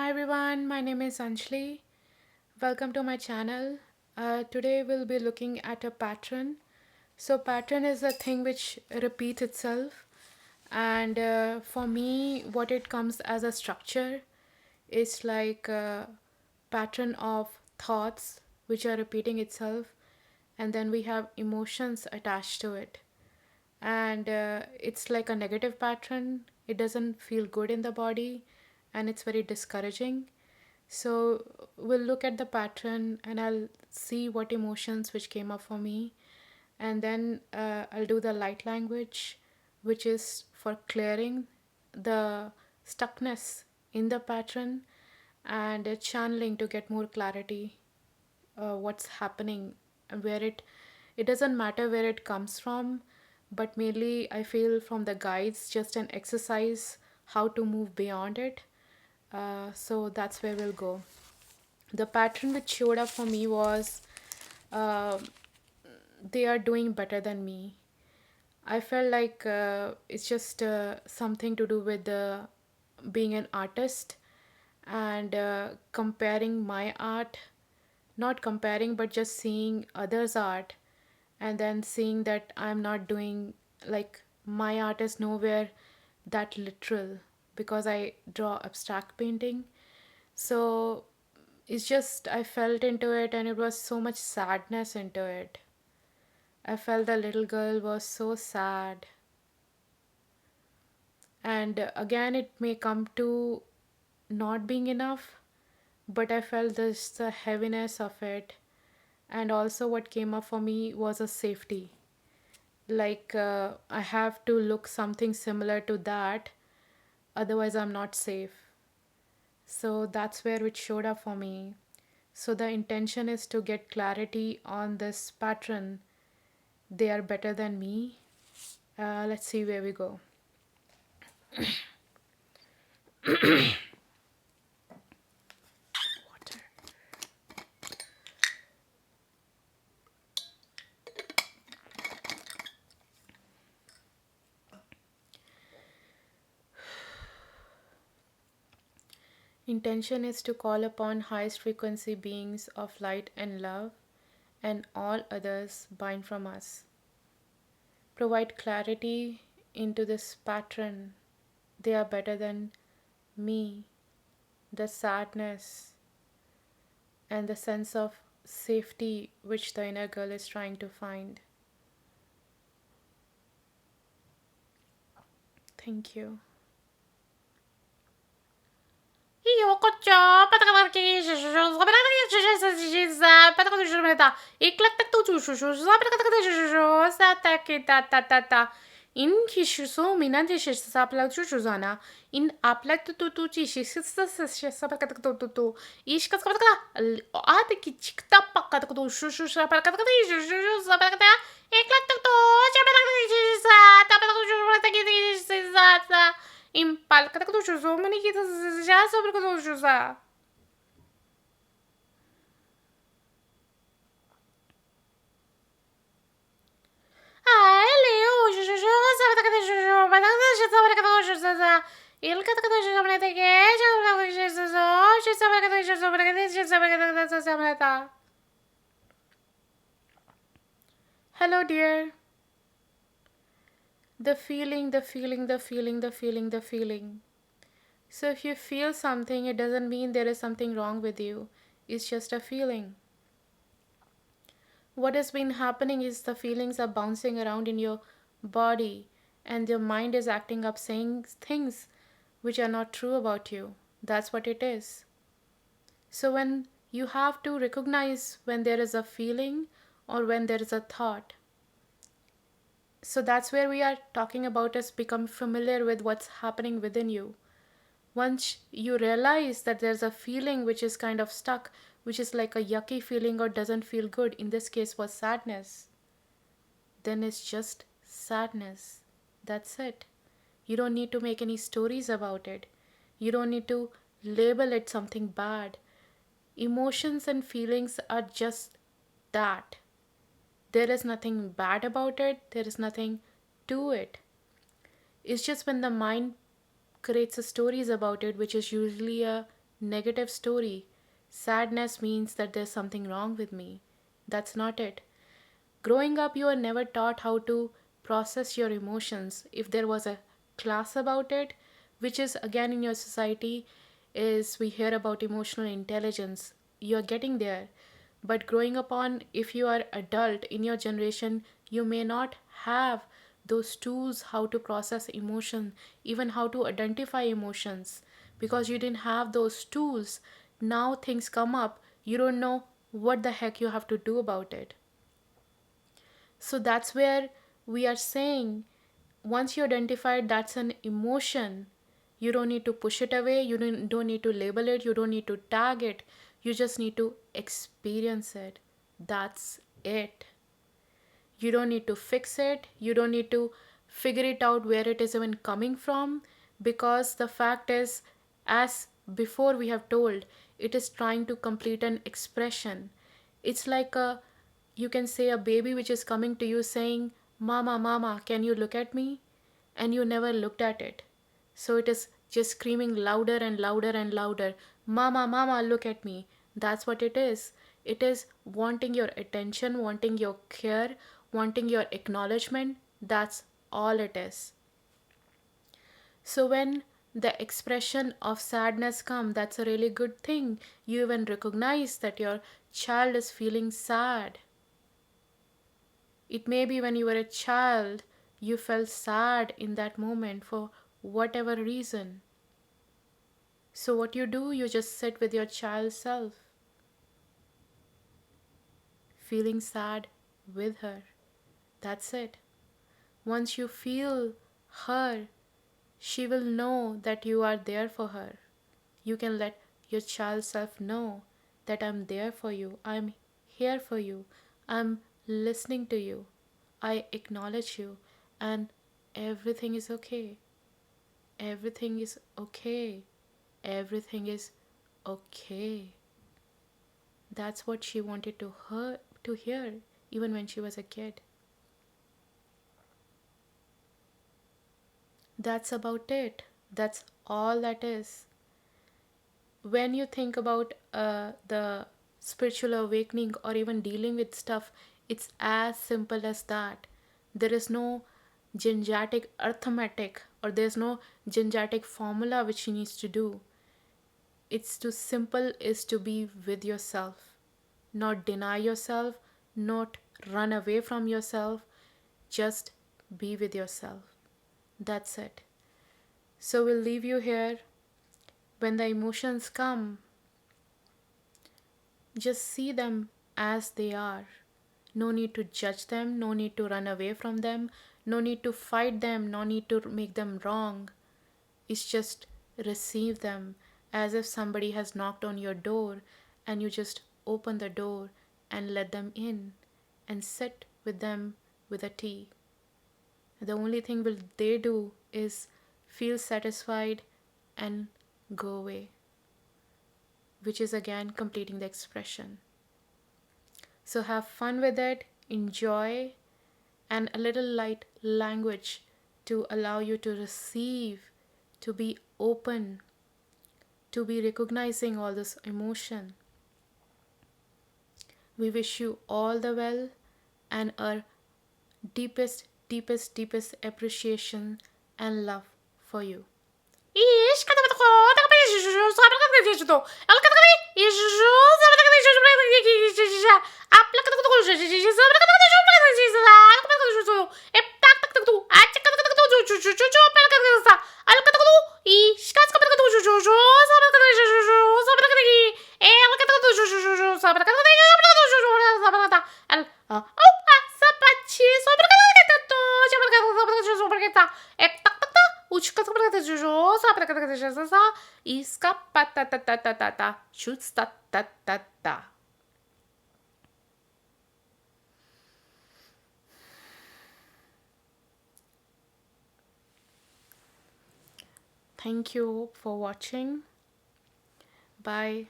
Hi everyone, my name is Anjali. Welcome to my channel. Today we'll be looking at a pattern. So, pattern is a thing which repeats itself, and for me, what it comes as a structure is like a pattern of thoughts which are repeating itself, and then we have emotions attached to it. And it's like a negative pattern, it doesn't feel good in the body, and it's very discouraging. So we'll look at the pattern and I'll see what emotions which came up for me. And then I'll do the light language, which is for clearing the stuckness in the pattern and channeling to get more clarity what's happening and where it doesn't matter where it comes from, but mainly I feel from the guides just an exercise how to move beyond it. So that's where we'll go. The pattern which showed up for me was uh, they are doing better than me. I felt like it's just something to do with being an artist and comparing my art, not comparing, but just seeing others' art and then seeing that I'm not doing like my art is nowhere that literal because I draw abstract painting. So it's just I felt into it and it was so much sadness into it. I felt the little girl was so sad. And again, it may come to not being enough, but I felt this the heaviness of it. And also, what came up for me was a safety. Like, I have to look something similar to that, otherwise, I'm not safe. So that's where it showed up for me. So the intention is to get clarity on this pattern. They are better than me. Let's see where we go. Water. Intention is to call upon highest frequency beings of light and love, and all others bind from us. Provide clarity into this pattern. They are better than me. The sadness and the sense of safety which the inner girl is trying to find. Thank you. In kishuso minante sapla chuchuzana in aplat tutuchi shisapakatu ishkaskata atiki chikta pakatu shushu sapakatu sapakata eklakto chapakatu impalkatu chuzo mani kita jasa pakatu chuza. Hello, dear. The feeling, the feeling, the feeling, the feeling, the feeling. So, if you feel something, it doesn't mean there is something wrong with you. It's just a feeling. What has been happening is the feelings are bouncing around in your body, and your mind is acting up saying things which are not true about you. That's what it is. So, when you have to recognize when there is a feeling or when there is a thought. So, that's where we are talking about us become familiar with what's happening within you. Once you realize that there's a feeling which is kind of stuck, which is like a yucky feeling or doesn't feel good, in this case was sadness, then it's just sadness. That's it. You don't need to make any stories about it. You don't need to label it something bad. Emotions and feelings are just that. There is nothing bad about it, there is nothing to it. It's just when the mind creates stories about it, which is usually a negative story. Sadness means that there's something wrong with me. That's not it. Growing up, you are never taught how to process your emotions. If there was a class about it, which is again in your society, is we hear about emotional intelligence. You're getting there. But growing up on, if you are adult in your generation, you may not have those tools how to process emotion, even how to identify emotions, because you didn't have those tools. Now things come up, you don't know what the heck you have to do about it. So that's where we are saying, once you identify that's an emotion, you don't need to push it away, you don't need to label it, you don't need to tag it, you just need to experience it. That's it. You don't need to fix it, you don't need to figure it out where it is even coming from, because the fact is, as before we have told, it is trying to complete an expression. It's like a, you can say, a baby which is coming to you saying, mama, mama, can you look at me? And you never looked at it. So it is just screaming louder and louder and louder, mama, mama, look at me. That's what it is. It is wanting your attention, wanting your care, wanting your acknowledgement. That's all it is. So when the expression of sadness come, that's a really good thing. You even recognize that your child is feeling sad. It may be when you were a child, you felt sad in that moment for whatever reason. So what you do, you just sit with your child self, feeling sad with her. That's it. Once you feel her, she will know that you are there for her. You can let your child self know that I'm there for you, I'm here for you, I'm listening to you, I acknowledge you, and everything is okay. Everything is okay. Everything is okay. That's what she wanted to hear even when she was a kid. That's about it. That's all that is. When you think about the spiritual awakening or even dealing with stuff, it's as simple as that. There is no genjatic arithmetic, or there's no genjatic formula which she needs to do. It's too simple is to be with yourself, not deny yourself, not run away from yourself, just be with yourself. That's it. So we'll leave you here. When the emotions come, just see them as they are. No need to judge them, no need to run away from them, no need to fight them, no need to make them wrong. It's just receive them as if somebody has knocked on your door, and you just open the door and let them in and sit with them with a tea. The only thing will they do is feel satisfied and go away, which is again completing the expression. So have fun with it, enjoy, and a little light language to allow you to receive, to be open, to be recognizing all this emotion. We wish you all the well and our deepest, deepest, deepest appreciation and love for you. Ish, kata kata ko, taka pa ish, so apla kata kata to. Al kata kata ish, so apla kata ish, apla kata kata ko, so apla kata ish, apla kata ish, al kata kata so, e tak tak tak to, a chak kata kata to, apla kata kata sa, al kata kata ish, kata kata kata so apla kata ish, so apla kata ki, e al kata kata so apla kata ish, apla kata so apla kata al oh sa pachi, so apla kata to, apla kata so apla kata e tak tak tak Учка иска та чувства та. Thank you for watching. Bye.